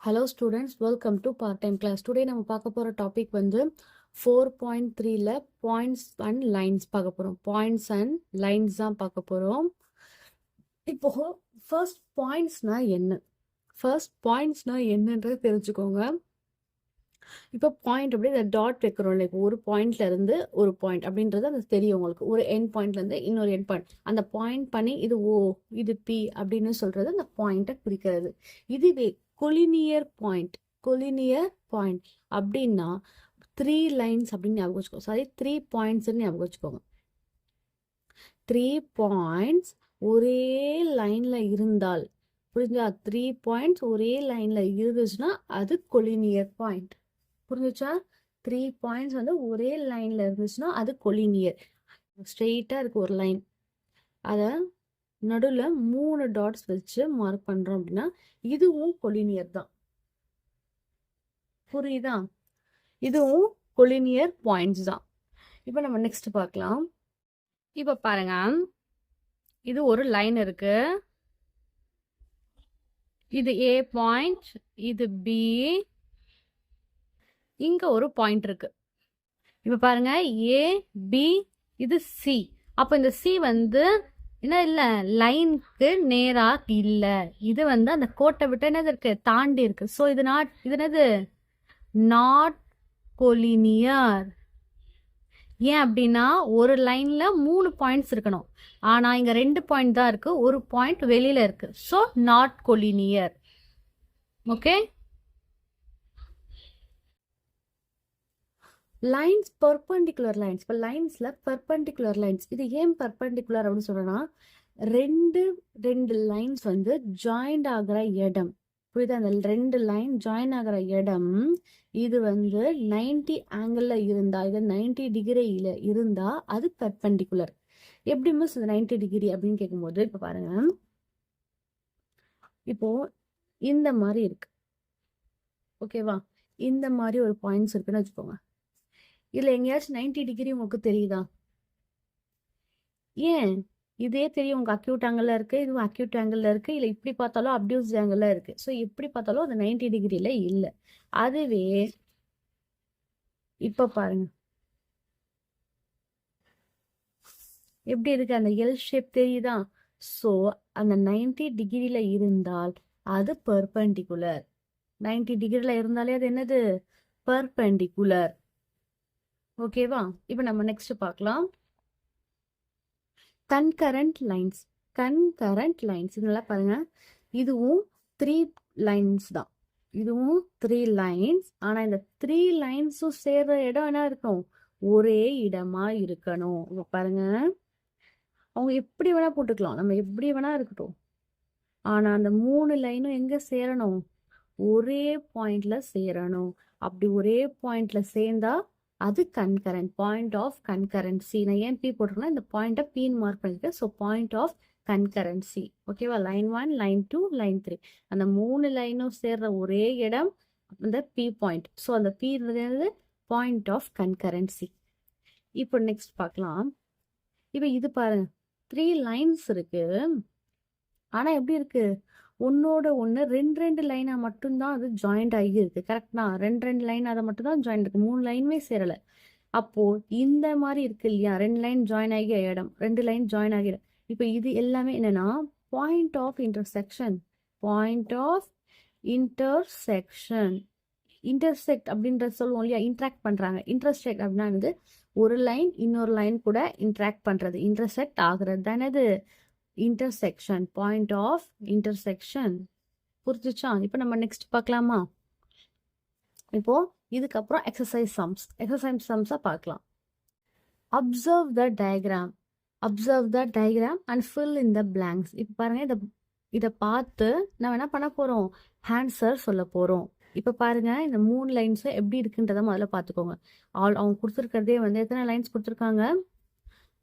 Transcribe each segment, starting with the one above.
Hello students, welcome to part-time class. Today நம்ம பார்க்க போற டாபிக் வந்து 4.3ல points and lines பார்க்க போறோம். Points and lines தான் பார்க்க போறோம். இப்போ first pointsனா என்ன? First pointsனா என்னன்றது தெரிஞ்சுக்கோங்க. இப்போ பாயிண்ட் அப்படி இந்த டாட் வைக்கிறோம் இல்லை, இப்போ ஒரு பாயிண்ட்ல இருந்து ஒரு பாயிண்ட் அப்படின்றது அது தெரியும் உங்களுக்கு. ஒரு எண்ட் பாயிண்ட்ல இருந்து இன்னொரு எண்ட் பாயிண்ட், அந்த பாயிண்ட் பண்ணி இது ஓ இது பி அப்படின்னு சொல்றது அந்த பாயிண்ட்டை குறிக்கிறது. இதுவே கொலினியர் பாயிண்ட், கொலினியர் பாயிண்ட் அப்படின்னா 3 லைன்ஸ் அப்படின்னு ஞாபகம் வச்சுக்கோங்க. சாரி, 3 பாயிண்ட்ஸ் ஞாபகம் வச்சுக்கோங்க. 3 பாயிண்ட்ஸ் ஒரே லைன்ல இருந்தால், புரிஞ்சா? 3 பாயிண்ட்ஸ் ஒரே லைன்ல இருந்துச்சுன்னா அது கொலினியர் பாயிண்ட். புரிஞ்சுச்சா? 3 பாயிண்ட்ஸ் வந்து ஒரே லைன்ல இருந்துச்சுன்னா அது கொலினியர். ஸ்ட்ரெயிட்டா இருக்கு ஒரு லைன், அத நடுவுல 3 டாட்ஸ் வச்சு மார்க் பண்றோம் அப்படின்னா இதுவும் கொலினியர் தான். புரியுதா? இதுவும் கொலினியர் பாயிண்ட்ஸ் தான். இப்போ நம்ம நெக்ஸ்ட் பார்க்கலாம். இப்போ பாருங்க, இது ஒரு லைன் இருக்கு, இது ஏ பாயிண்ட், இது பி, இங்க ஒரு பாயிண்ட் இருக்கு. இப்ப பாருங்க, ஏ பி, இது சி. அப்ப இந்த சி வந்து என்ன இல்ல, லைனுக்கு நேரா இல்ல, இது வந்து அந்த கோட்டை விட்டு என்னது இருக்கு, தாண்டி இருக்கு. ஸோ இது நாட், இது என்னது, நாட் கொலினியர். ஏன் அப்படின்னா ஒரு லைன்ல 3 பாயிண்ட்ஸ் இருக்கணும், ஆனா இங்க 2 பாயிண்ட் தான் இருக்கு, ஒரு பாயிண்ட் வெளியில இருக்கு. So not collinear. Okay. Lines perpendicular lines. இப்போ லைன்ஸில் பர்பண்டிகுலர் லைன்ஸ், இது ஏன் பர்பண்டிகுலர் அப்படின்னு சொல்கிறேன்னா, ரெண்டு லைன்ஸ் வந்து ஜாயிண்ட் ஆகிற இடம், புரியுதா? அந்த 2 லைன் ஜாயின் ஆகிற இடம் இது வந்து 90 ஆங்கிளில் இருந்தா, இது 90 டிகிரியில் இருந்தா அது பர்பண்டிகுலர். எப்படி மிஸ் இது 90 டிகிரி அப்படின்னு கேட்கும்போது, இப்போ பாருங்க, இப்போ இந்த மாதிரி இருக்கு, ஓகேவா? இந்த மாதிரி ஒரு பாயிண்ட்ஸ் இருக்குன்னு வச்சுக்கோங்க. இதுல எங்கேயாச்சும் 90 டிகிரி உங்களுக்கு தெரியுதா? ஏன்? இதே தெரியும், உங்க அக்யூட் ஆங்கிள் இருக்கு, இதுவும் அக்யூட் ஆங்கிள் இருக்கு, இல்ல இப்படி பார்த்தாலும் அப்டியூஸ் ஆங்கிள் இருக்கு. ஸோ எப்படி பார்த்தாலும் அது 90 டிகிரில இல்ல. அதுவே இப்ப பாருங்க எப்படி இருக்கு, அந்த எல் ஷேப் தெரியுதா? ஸோ அந்த 90 டிகிரில இருந்தால் அது பெர்பெண்டிகுலர். 90 டிகிரில இருந்தாலே அது என்னது, பெர்பெண்டிகுலர். ஓகேவா? இப்போ நம்ம நெக்ஸ்ட் பார்க்கலாம். Concurrent lines. கன்கரண்ட் லைன்ஸ் இதெல்லாம் பாருங்க, இதுவும் 3 லைன்ஸ் தான், இதுவும் 3 லைன்ஸ். ஆனா இந்த 3 லைன்ஸும் சேர்ற இடம் என்ன இருக்கணும், ஒரே இடமா இருக்கணும். பாருங்க, அவங்க எப்படி வேணா போட்டுக்கலாம், நம்ம எப்படி வேணா இருக்கட்டும், ஆனா அந்த 3 லைனும் எங்க சேரணும், ஒரே பாயிண்ட்ல சேரணும். அப்படி ஒரே பாயிண்ட்ல சேர்ந்தா அது கன்கரண்ட், பாயிண்ட் ஆஃப் கன்கரன்சி. நான் ஏன் பி போட்டிருக்கேன்னா இந்த பாயிண்ட்டை பீன்னு மார்க் பண்ணிருக்கேன். So point of concurrency. ஓகேவா? லைன் 1, லைன் 2, லைன் 3, அந்த 3 லைனும் சேர்ற ஒரே இடம் அந்த பி பாயிண்ட். ஸோ அந்த பீன்றது பாயிண்ட் ஆஃப் கன்கரன்சி. இப்போ நெக்ஸ்ட் பார்க்கலாம். இப்போ இது பாருங்க, 3 லைன்ஸ் இருக்கு, ஆனா எப்படி இருக்கு, ஒன்னோட ஒன்று 2 லைனா மட்டும்தான் அது ஜாயிண்ட் ஆகி இருக்கு. கரெக்டா? 2 லைன் அதை மட்டும் தான் ஜாயின் இருக்கு, 3 லைனுமே சேரல. அப்போ இந்த மாதிரி இருக்கு இல்லையா, 2 லைன் ஜாயின் ஆகிய இடம், 2 லைன் ஜாயின் ஆகிய இடம். இப்போ இது எல்லாமே என்னன்னா point of intersection. Point of intersection. Intersect அப்படின்ற சொல்லுவோம் இல்லையா, இன்ட்ராக்ட் பண்றாங்க. இன்டர்செக்ட் அப்படின்னா வந்து ஒரு லைன் இன்னொரு லைன் கூட இன்ட்ராக்ட் பண்றது, இன்டர்செக்ட் ஆகுறது தானே இது இன்டர்செக்ஷன், பாயிண்ட் ஆஃப் இன்டர்செக்ஷன். புரிஞ்சுச்சா? இப்போ நம்ம நெக்ஸ்ட் பார்க்கலாமா? இப்போ இதுக்கப்புறம் எக்ஸசைஸ் சம்ஸை பார்க்கலாம். Observe the diagram. Observe the diagram and fill in the blanks. இப்போ பாருங்க, இதை பார்த்து நம்ம என்ன பண்ண போறோம், ஆன்சர் சொல்ல போறோம். இப்போ பாருங்க, இந்த 3 லைன்ஸும் எப்படி இருக்குன்றத முதல்ல பார்த்துக்கோங்க. அவங்க கொடுத்துருக்கிறதே வந்து எத்தனை லைன்ஸ் கொடுத்துருக்காங்க,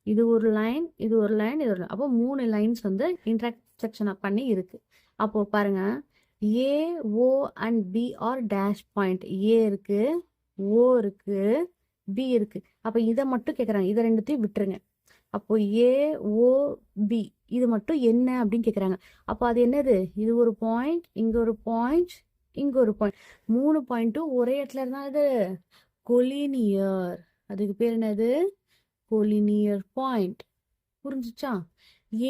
இது ஒரு லைன், இது ஒரு லைன், இது ஒரு லைன். அப்போ 3 லைன்ஸ் வந்து இன்டர்செக்ஷன் பண்ணி இருக்கு. அப்போ பாருங்க, A, O and B are dash point. A இருக்கு, ஓ இருக்கு, பி இருக்கு. அப்போ இதை மட்டும் கேட்குறாங்க, இதை ரெண்டுத்தையும் விட்டுருங்க. அப்போ ஏ, ஓ, பி இது மட்டும் என்ன அப்படின்னு கேட்குறாங்க. அப்போ அது என்னது, இது ஒரு பாயிண்ட், இங்க ஒரு பாயிண்ட், இங்க ஒரு பாயிண்ட். 3 பாயிண்ட்டும் ஒரே இடத்துல இருந்தா அது கொலினியர். அதுக்கு பேர் என்னது? Collinear point. புரிஞ்சுச்சா?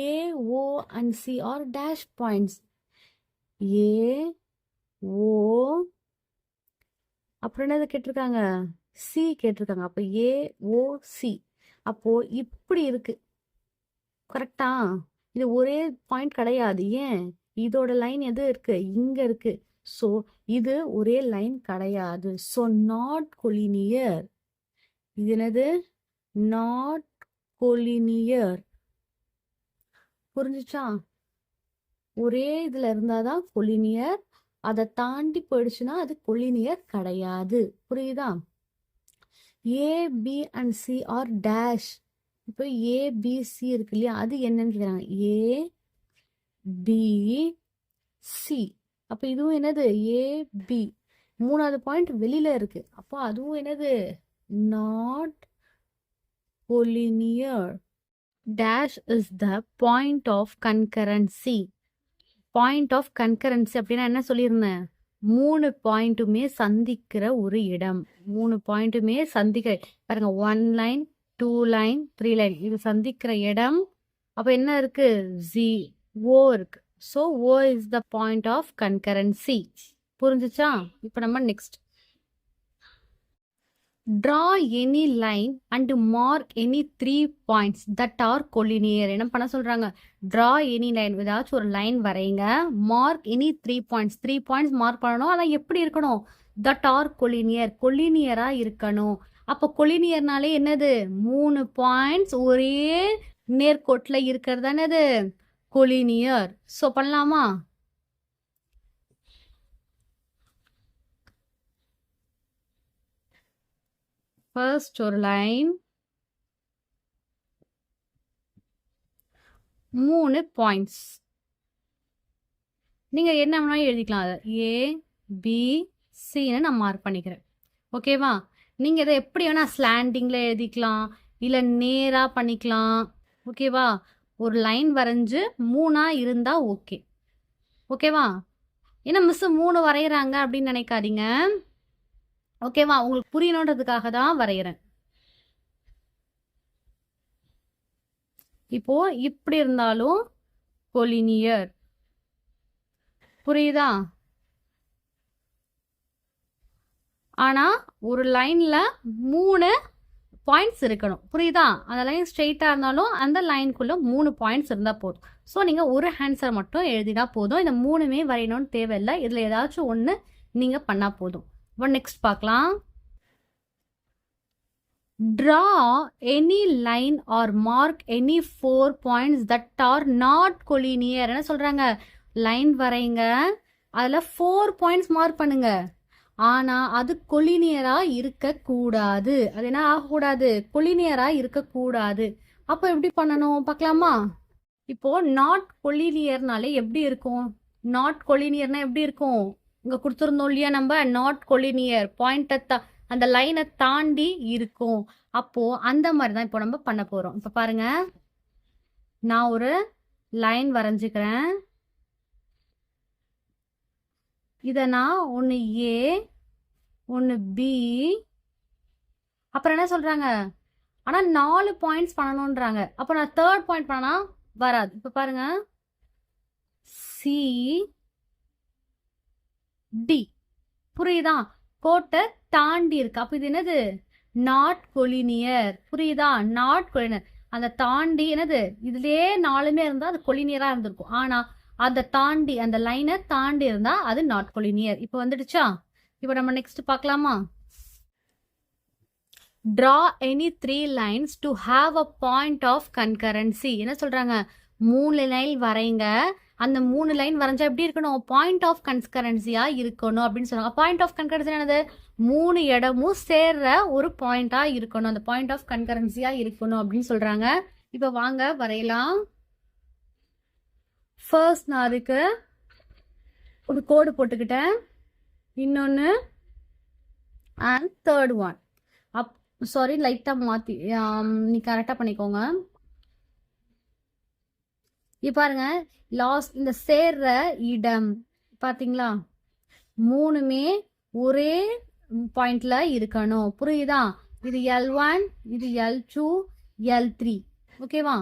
A, O and C are dash points. A, O, அப்புறம் என்னது கேட்டிருக்காங்க? சி கேட்டிருக்காங்க. அப்போ ஏ, ஓ, சி. அப்போ இப்படி இருக்கு. கரெக்டா? இது ஒரே பாயிண்ட் கிடையாது. ஏன்? இதோட லைன் எது இருக்கு? இங்க இருக்கு. ஸோ இது ஒரே லைன் கிடையாது. So not collinear. இது என்னது? Not collinear. புரிஞ்சுச்சா? ஒரே இதுல இருந்தாதான் கொலினியர். அதை தாண்டி போயிடுச்சுன்னா அது கொலினியர் கிடையாது. புரியுதா? A, B and C are dash. இப்போ ஏ, பி, சி இருக்கு இல்லையா? அது என்னன்னு கேட்குறாங்க. A, B, C. அப்போ இதுவும் என்னது? ஏ, பி. மூணாவது பாயிண்ட் வெளியில இருக்கு. அப்போ அதுவும் என்னது? Not collinear. Dash is the point of concurrency. Point of concurrency அப்படின்னா என்ன சொல்லியிருந்தேன்? 3 பாயிண்ட்டுமே சந்திக்கிற ஒரு இடம். 3 பாயிண்ட்டுமே சந்திக்கிற, பாருங்க, 1 லைன், 2 லைன், 3 லைன், இது சந்திக்கிற இடம். அப்போ என்ன இருக்கு? ஓ இருக்கு. So O is the point of concurrency. புரிஞ்சுச்சா? இப்போ நம்ம next, draw any line and mark any 3 points that are collinear. என்ன பண்ண சொல்றாங்க? draw any line, ஏதாச்சும் ஒரு லைன் வரைங்க. mark any 3 points, 3 points mark பண்ணணும். ஆனா எப்படி இருக்கணும்? that are collinear, கொலினியரா இருக்கணும். அப்போ கொலினியர்னாலே என்னது? 3 பாயிண்ட்ஸ் ஒரே நேர்கோட்டில் இருக்கிறது என்னது? கொலினியர். ஸோ பண்ணலாமா? ஃபர்ஸ்ட் ஒரு லைன், 3 பாயிண்ட்ஸ். நீங்க என்ன வேணாலும் எழுதிக்கலாம். அதை ஏ, பி, சின்னு நான் மார்க் பண்ணிக்கிறேன். ஓகேவா? நீங்க இதை எப்படி வேணா ஸ்லாண்டிங்ல எழுதிக்கலாம், இல்லை நேரா பண்ணிக்கலாம். ஓகேவா? ஒரு லைன் வரைஞ்சு 3ஆ இருந்தா ஓகே. ஓகேவா? ஏன்னா மிஸ் 3 வரைகிறாங்க அப்படின்னு நினைக்காதீங்க. ஓகேவா? உங்களுக்கு புரியணுன்றதுக்காக தான் வரைகிறேன். இப்போ இப்படி இருந்தாலும் கொலினியர். புரியுதா? ஆனா ஒரு லைன்ல 3 பாயிண்ட்ஸ் இருக்கணும். புரியுதா? அந்த லைன் ஸ்ட்ரெயிட்டா இருந்தாலும் அந்த லைனுக்குள்ள 3 பாயிண்ட்ஸ் இருந்தா போதும். ஸோ நீங்க ஒரு ஆன்சர் மட்டும் எழுதினா போதும். இந்த 3மே வரையணும்னு தேவையில்லை. இதுல ஏதாச்சும் ஒன்று நீங்க பண்ணா போதும். இப்போ நெக்ஸ்ட் பார்க்கலாம். draw any line or mark any 4 points that are not collinear. என்ன சொல்றாங்க? லைன் வரைங்க, அதுல 4 பாயிண்ட்ஸ் மார்க் பண்ணுங்க. ஆனா அது கொலினியரா இருக்க கூடாது. அது என்ன ஆகக்கூடாது? கொலினியரா இருக்க கூடாது. அப்போ எப்படி பண்ணணும் பார்க்கலாமா? இப்போ நாட் கொலினியர்னாலே எப்படி இருக்கும்? நாட் கொலினியர்னா எப்படி இருக்கும்? இங்க கொடுத்துருந்தோம் இல்லையா நம்ம? நாட் கொலினியர் பாயிண்ட் அந்த லைனை தாண்டி இருக்கும். அப்போ அந்த மாதிரி தான் இப்போ நம்ம பண்ண போறோம். இப்போ பாருங்க, நான் ஒரு லைன் வரைஞ்சுக்கிறேன். இதை நான் ஒன்று ஏ, ஒன்று பி, அப்புறம் என்ன சொல்றாங்க? ஆனா 4 பாயிண்ட்ஸ் பண்ணணும்ன்றாங்க. அப்போ நான் 3rd பாயிண்ட் பண்ணா வராது. இப்போ பாருங்க, சி, டி. புரியுதா? கோட்டை தாண்டி இருக்கு. அப்போ இது என்னது? Not collinear. புரியுதா? Not collinear. அந்த தாண்டி என்னது? இதுலயே 4மே இருந்தா அது கொலினியரா இருந்திருக்கும். ஆனா அதை தாண்டி, அந்த லைனை தாண்டி இருந்தா அது நாட் கொலினியர். இப்போ வந்துடுச்சா? இப்போ நம்ம நெக்ஸ்ட் பார்க்கலாமா? draw any 3 lines to have a point of concurrency. என்ன சொல்றாங்க? 3 லைன் வரைங்க. அந்த 3 லைன் வரைஞ்சா எப்படி இருக்கணும்? பாயிண்ட் ஆஃப் கன்கரன்சியா இருக்கணும் அப்படின்னு சொன்னாங்க. பாயிண்ட் ஆஃப் கன்கரன்சி என்னது? 3 இடமும் சேர்ற ஒரு பாயிண்டா இருக்கணும். அந்த பாயிண்ட் ஆஃப் கன்கரன்சியா இருக்கணும் அப்படின்னு சொல்றாங்க. இப்போ வாங்க வரையலாம். ஃபர்ஸ்ட் நான் அதுக்கு ஒரு கோடு போட்டுக்கிட்டேன். இன்னொன்று அண்ட் 3rd ஒன். சாரி, லைட்டாக மாற்றி நீ கரெக்டாக பண்ணிக்கோங்க. இப்போ பாருங்க, லாஸ்ட் இந்த சேர்ற இடம் பார்த்தீங்களா? மூணுமே ஒரே பாயிண்ட்ல இருக்கணும். புரியுதா? இது L1, இது L2, L3. ஓகேவா?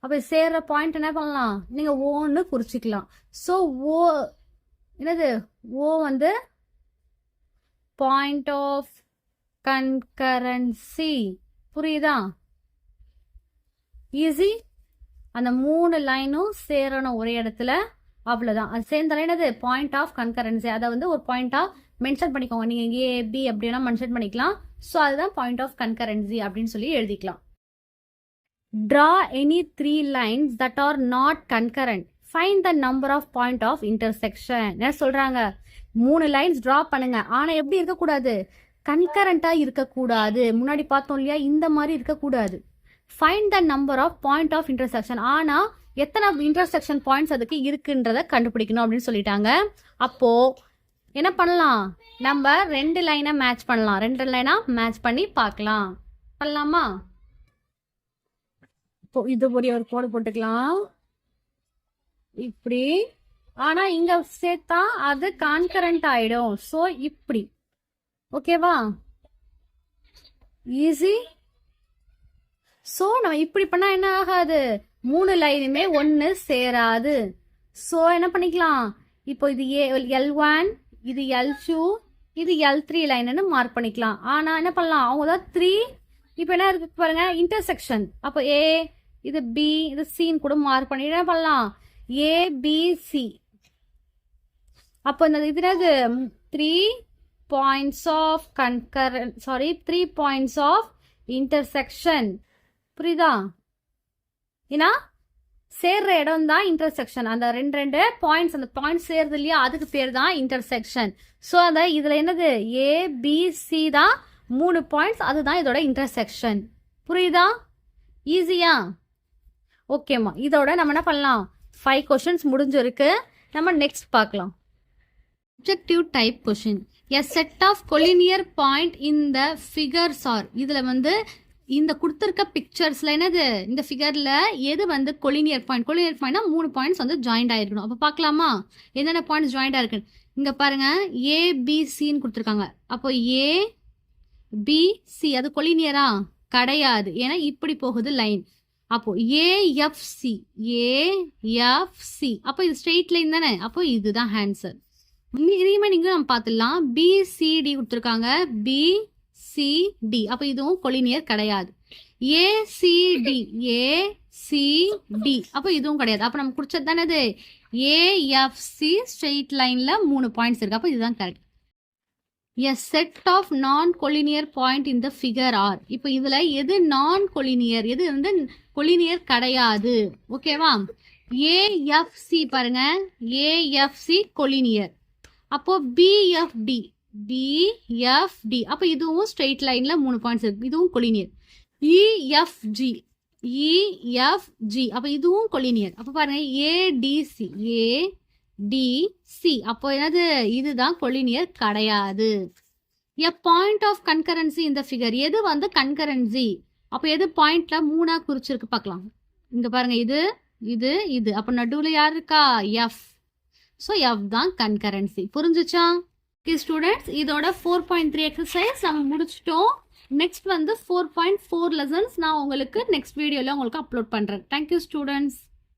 அப்ப சேர்ற பாயிண்ட் என்ன பண்ணலாம்? நீங்க ஓன்னு குறிச்சிக்கலாம். ஸோ ஓ என்னது? ஓ வந்து பாயிண்ட் ஆஃப் கன்கரன்சி. புரியுதா? ஈஸி. அந்த 3 லைனும் சேரணும் ஒரே இடத்துல. அவ்வளவுதான். அது சேர்ந்தாலே என்னது? Point of concurrency. அதை வந்து ஒரு பாயிண்டா மென்ஷன் பண்ணிக்கோங்க. நீங்க ஏ பி அப்படின்னா மென்ஷன் பண்ணிக்கலாம். ஸோ அதுதான் பாயிண்ட் ஆஃப் கன்கரன்சி அப்படின்னு சொல்லி எழுதிக்கலாம். Draw any 3 lines that are not concurrent. Find the number of point of intersection. என்ன சொல்றாங்க? 3 லைன்ஸ் டிரா பண்ணுங்க. ஆனா எப்படி இருக்கக்கூடாது? கன்கரண்டா இருக்கக்கூடாது. முன்னாடி பார்த்தோம் இல்லையா? இந்த மாதிரி இருக்கக்கூடாது. Find the number of point of intersection. ஆனா எத்தனை இன்டர்செக்ஷன் பாயிண்ட்ஸ் அதுக்கு இருக்குன்றத கண்டுபிடிக்கணும் அப்படின்னு சொல்லிட்டாங்க. அப்போ என்ன பண்ணலாம்? நம்ம 2 லைனை மேட்ச் பண்ணலாம். 2 லைனா மேட்ச் பண்ணி பார்க்கலாம். பண்ணலாமா? இது ஒரு கோடு போட்டுக்கலாம் இப்படி. ஆனா இங்க சேர்த்தா அது கான்கரண்ட் ஆயிடும். சோ இப்படி. ஓகேவா? ஈஸி. சோ நம்ம இப்படி பண்ணா என்ன ஆகாது? 3 லைனுமே ஒன்னு சேராது. சோ என்ன பண்ணிக்கலாம்? இப்போ இது L1, இது L2, இது L3 லைன்னு மார்க் பண்ணிக்கலாம். ஆனா என்ன பண்ணலாம்? அவங்க தான் 3. இப்போ என்ன இருக்கு பாருங்க? இன்டர்செக்ஷன். அப்போ ஏ, இது பி, இது சின்னு கூட மார்க் பண்ணி என்ன பண்ணலாம்? ஏ பி சி. அப்போ இந்த இது என்னது? 3 points of concurrent, 3 points of intersection. புரியுதா? ஏன்னா சேர்ற இடம் தான் இன்டர்செக்ஷன். அந்த 2 பாயிண்ட்ஸ், அந்த பாயிண்ட் சேர்றது இல்லையா? அதுக்கு பேர் தான் இன்டர்செக்ஷன். ஸோ அந்த இதுல என்னது? ஏ பி சி தான் 3 பாயிண்ட்ஸ். அதுதான் இதோட இன்டர்செக்ஷன். புரியுதா? ஈஸியா? ஓகேம்மா. இதோட நம்ம என்ன பண்ணலாம்? 5 கொஸ்டின்ஸ் முடிஞ்சிருக்கு. நம்ம நெக்ஸ்ட் பார்க்கலாம். Objective type question. A set of collinear point in the figures are. இதுல வந்து இந்த கொடுத்திருக்க பிக்சர்ஸ்ல என்னது? இந்த ஃபிகர்ல எது வந்து கொலினியர் பாயிண்ட்? கொலினியர் பாயிண்ட்னா 3 பாயிண்ட்ஸ் வந்து ஜாயிண்ட் ஆயிருக்கணும். அப்ப பார்க்கலாமா என்னென்ன பாயிண்ட்ஸ் ஜாயிண்ட் ஆயிருக்கு? இங்க பாருங்க, ஏ பி சின்னு கொடுத்துருக்காங்க. அப்போ ஏ பி சி அது கொலினியரா? கிடையாது. ஏன்னா இப்படி போகுது லைன். அப்போ ஏஎஃப்சி, ஏஎஃப்சி. அப்போ இது ஸ்ட்ரெயிட் லைன் தானே? அப்போ இதுதான் ஆன்சர். இதையுமே நீங்க நம்ம பார்த்துடலாம். பிசிடி கொடுத்துருக்காங்க. பிசிடி. அப்போ இதுவும் கொலினியர் கிடையாது. ACD, ACD. அப்போ இதுவும் கிடையாது. அப்போ நம்ம குடிச்சது தானே இது? ஏஎஃப்சி ஸ்ட்ரெயிட் லைன்ல 3 பாயிண்ட்ஸ் இருக்கு. அப்போ இதுதான் correct. A set of non-collinear point in the figure are. இப்போ இதுல எது நான் கொலினியர், எது வந்து கொலினியர் கிடையாது? ஓகேவா? ஏஎஃப்சி பாருங்க, ஏஎஃப்சி கொலினியர். அப்போ பிஎஃப்டி, பிஎஃப்டி. அப்போ இதுவும் ஸ்ட்ரெயிட் லைன்ல 3 பாயிண்ட்ஸ் இருக்கு. இதுவும் கொலினியர். EFG, EFG. அப்போ இதுவும் கொலினியர். அப்போ பாருங்க ஏடிசி, ஏடிசி. அப்போ என்னது? இதுதான் கொலினியர் கிடையாது. A point of concurrency in the figure. எது வந்து கன்கரன்சி? அப்போ எது பாயிண்ட்ல 3ஆ குறிச்சிருக்கு பார்க்கலாம். இங்க பாருங்க, இது இது இது. அப்போ நடுவுல யார் இருக்கா? எஃப். ஸோ எஃப் தான் கன்கரன்சி. புரிஞ்சுச்சா? ஓகே ஸ்டூடெண்ட்ஸ், இதோட 4.3 எக்ஸசைஸ் நம்ம முடிச்சிட்டோம். நெக்ஸ்ட் வந்து 4.4 லெசன்ஸ் நான் உங்களுக்கு நெக்ஸ்ட் வீடியோல உங்களுக்கு அப்லோட் பண்றேன். Thank you students.